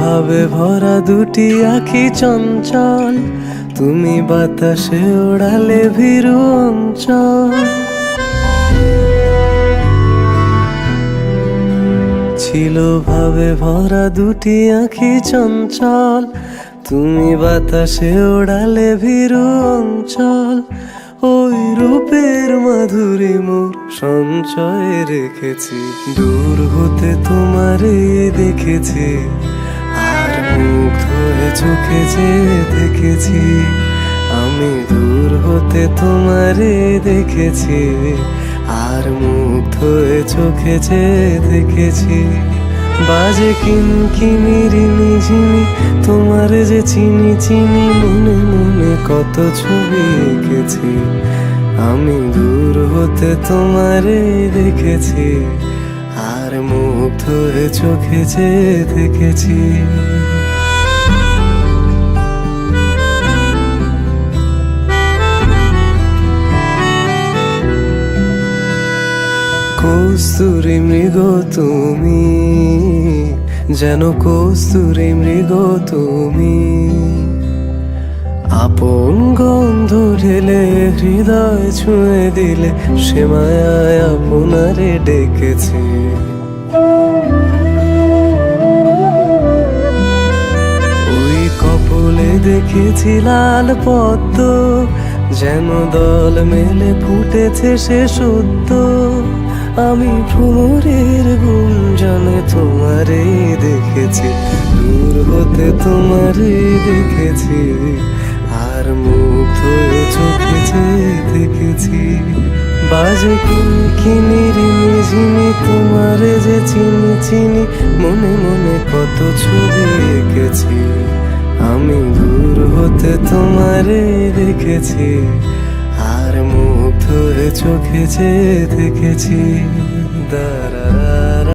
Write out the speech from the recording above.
ভাবে ভরা দুটি আঁখি চঞ্চল, তুমি বাতাসে ওড়ালে ভীরু অঞ্চল। ছিল ভাবে ভরা দুটি আঁখি চঞ্চল, তুমি বাতাসে ওড়ালে ভীরু অঞ্চল। ওই রূপের মাধুরী মোর সঞ্চয়ে রেখেছি, দূর হতে তোমারে দেখেছি, আর মুগ্ধ হয়ে চোখে যে দেখেছি। আমি দূর হতে তোমারে দেখেছি, আর মুগ্ধ হয়ে চোখে যে দেখেছি। বাজে কিনকিনি ঝিনি, তোমার যে চিনি চিনি, মনে মনে কত ছবি এঁকেছি। আমি দূর হতে তোমারে দেখেছি, আর মুগ্ধ হয়ে চোখে যে দেখেছি। কস্তুরী মৃগ তুমি, যেন কস্তুরী মৃগ তুমি, আপন গন্ধ ঢেলে হৃদয় ছুঁয়ে দিলে, সে মায়ায় আপনারে ডেকেছে। ওই কপলে দেখেছি লাল পদ্ম, যেন দল মেলে ফুটেছে সে সদ্য। আমি ভ্রমরের গুঞ্জনে তোমারে দেখেছি, দূর হতে তোমারে দেখেছি, আর মুগ্ধ হয়ে চোখে যে দেখেছি। বাজে কিনকিনি ঝিনি, তোমারে যে চিনি চিনি, মনে মনে কত ছবি এঁকেছি। আমি দূর হতে তোমারে দেখেছি, আর মুগ্ধ হয়ে চোখে যে দেখেছি। দাঁড়া